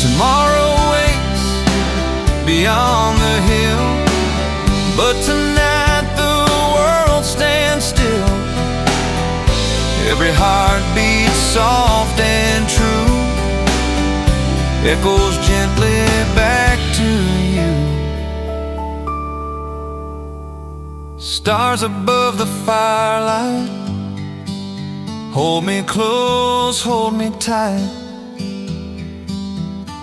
Tomorrow waits beyond the hill, but tonight the world stands still. Every heart beats soft and true, echoes gently back to you. Stars above the firelight, hold me close, hold me tight.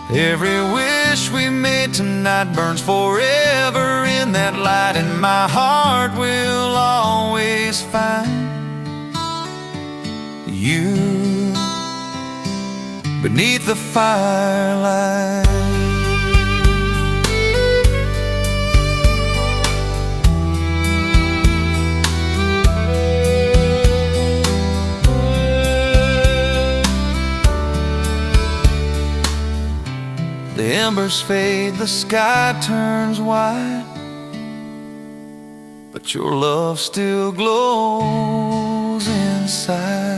Every wish we made tonight burns forever in that light, and my heart will always find you beneath the firelight. The embers fade, the sky turns white, but your love still glows inside.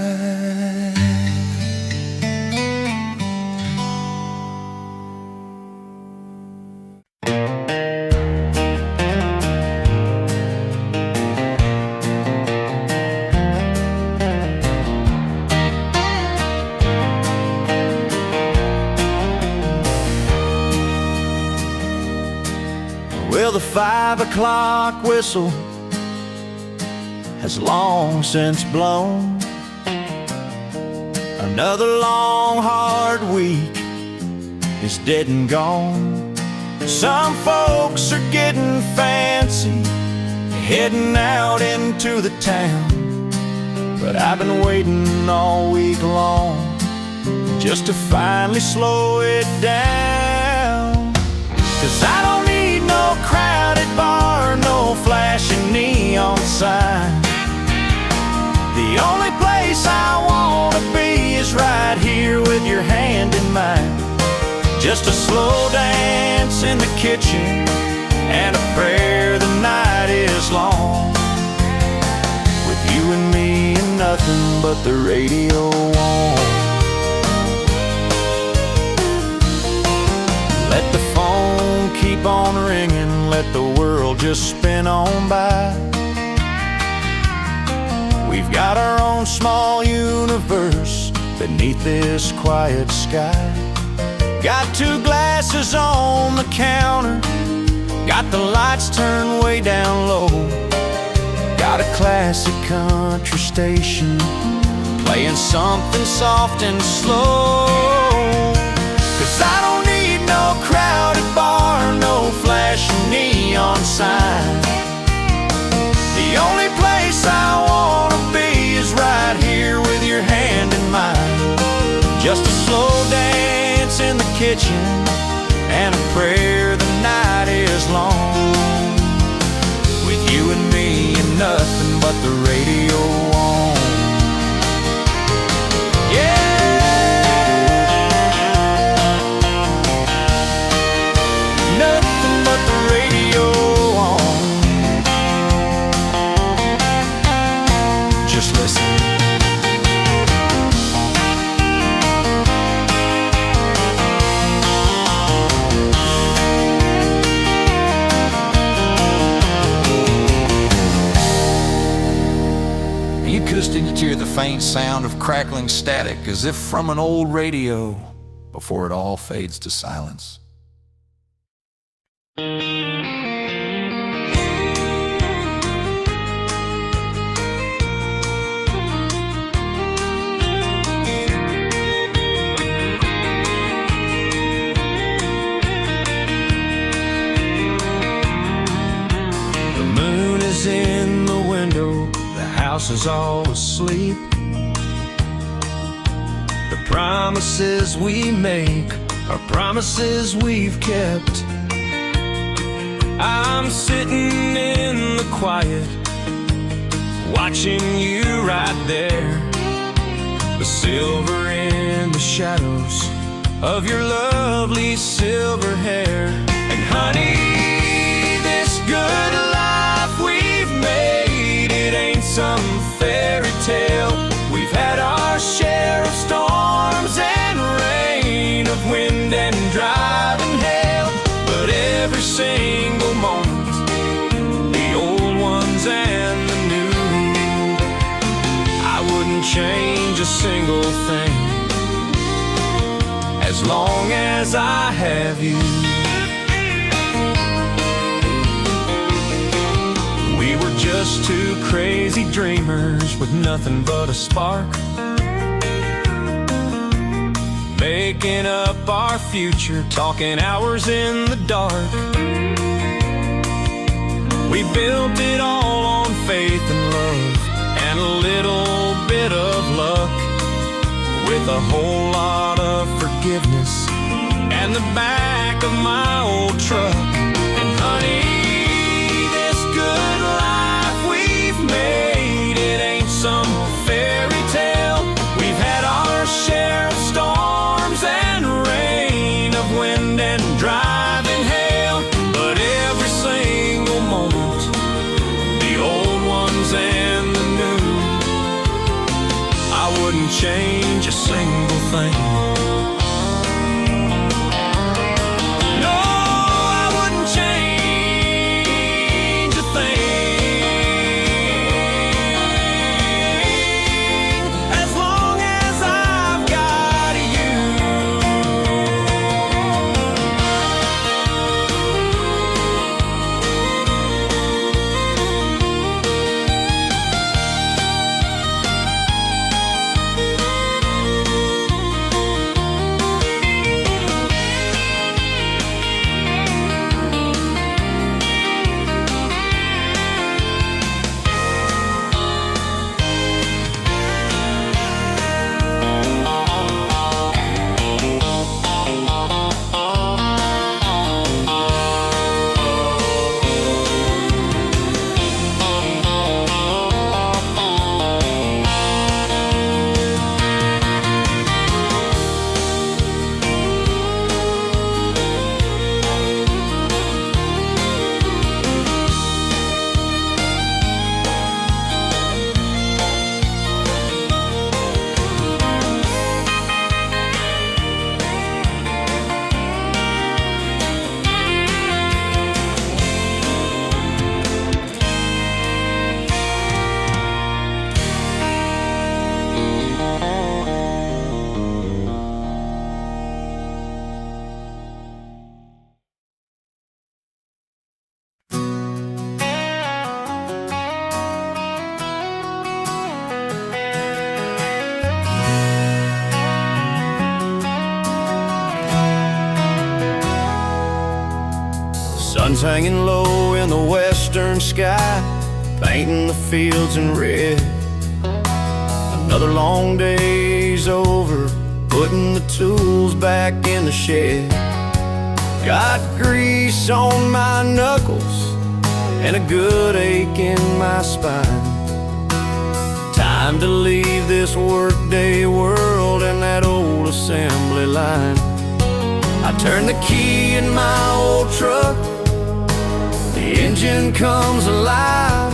Well, the 5 o'clock whistle has long since blown. Another long, hard week is dead and gone. Some folks are getting fancy, heading out into the town, but I've been waiting all week long just to finally slow it down. 'Cause I don't need no crowded bar, no flashing neon sign. The only place I wanna be is right here with your hand in mine. Just a slow dance in the kitchen and a prayer the night is long. With you and me and nothing but the radio on. Let the phone keep on ringing, let the world just spin on by. We've got our own small universe beneath this quiet sky. Got 2 glasses on the counter, got the lights turned way down low. Got a classic country station playing something soft and slow. 'Cause I don't need no crowded bar, no flashing neon sign. The only place I wanna be is right here with your hand in mine. Just a slow dance in the kitchen and a prayer the night is long. With you and me and nothing but the radio on. Nothing but the radio on. Just listen. You could still hear the faint sound of crackling static as if from an old radio before it all fades to silence. The moon is in the window, the house is all asleep. The promises we make are promises we've kept. I'm sitting in the quiet, watching you right there, the silver in the shadows of your lovely silver hair. And honey, this good life we've made, it ain't some fairy tale. We've had our share of storms and rain, of wind and driving hail, but every single moment, the old ones and the new, I wouldn't change a single thing as long as I have you. We were just two crazy dreamers with nothing but a spark, making up our future, talking hours in the dark. We built it all on faith and love, and a little bit of luck, with a whole lot of forgiveness and the back of my old truck. And honey, this good life we've made, it ain't some fairy tale. We've had our share of storms and rain, of wind and driving hail, but every single moment, the old ones and the new, I wouldn't change a single thing. No, I wouldn't change a thing as long as I've got you. Sun's hanging low in the western sky, painting the fields in red. Another long day's over, putting the tools back in the shed. Got grease on my knuckles and a good ache in my spine. Time to leave this workday world and that old assembly line. I turn the key in my old truck, the engine comes alive.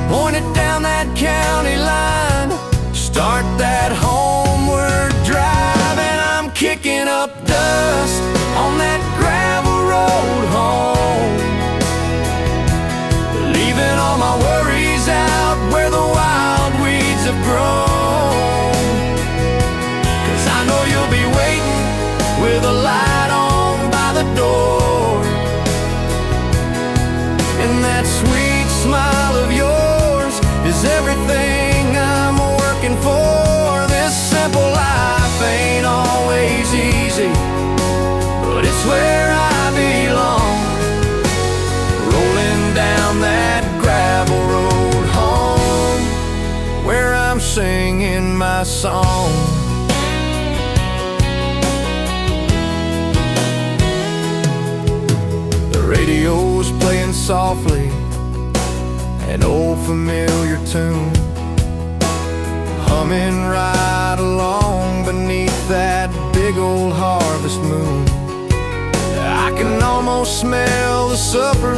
Point it down that county line, start that homeward drive, and I'm kicking up dust on that gravel road home, leaving all my worries out where the wild weeds have grown. 'Cause I know you'll be waiting with a light on by the door, and that sweet smile of yours is everything I'm working for. This simple life ain't always easy, but it's where I belong, rolling down that gravel road home, where I'm singing my song. radio's playing softly, an old familiar tune, humming right along beneath that big old harvest moon. I can almost smell the supper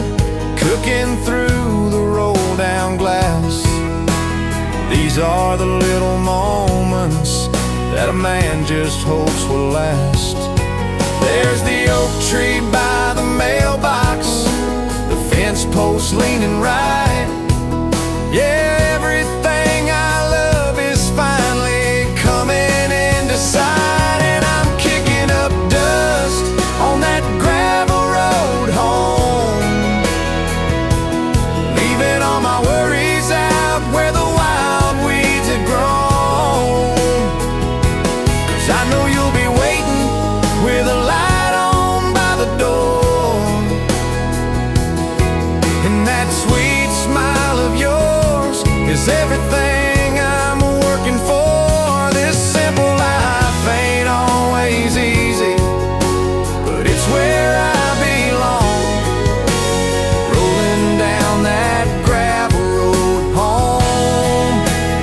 cooking through the roll-down glass. These are the little moments that a man just hopes will last. There's the oak tree by the mailbox, the fence post leaning right. Yeah, everything I love is finally coming into sight. And I'm kicking up dust on that gravel road home, leaving all my worries out where the wild weeds have grown. 'Cause I know you'll be waiting with a light on by the door, and that sweet smile of yours is everything I'm working for. This simple life ain't always easy, but it's where I belong, rolling down that gravel road home,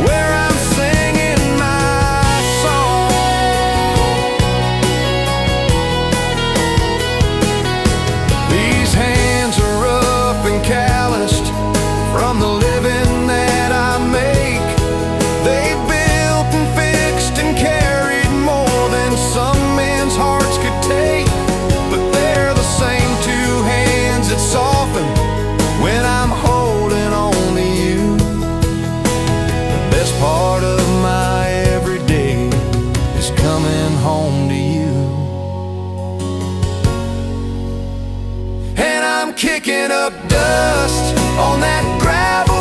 where I'm singing my song. These hands are rough and calloused from the living that I make. They've built and fixed and carried more than some men's hearts could take, but they're the same two hands that soften when I'm holding on to you. The best part of my everyday is coming home to you. And I'm kicking up dust on that gravel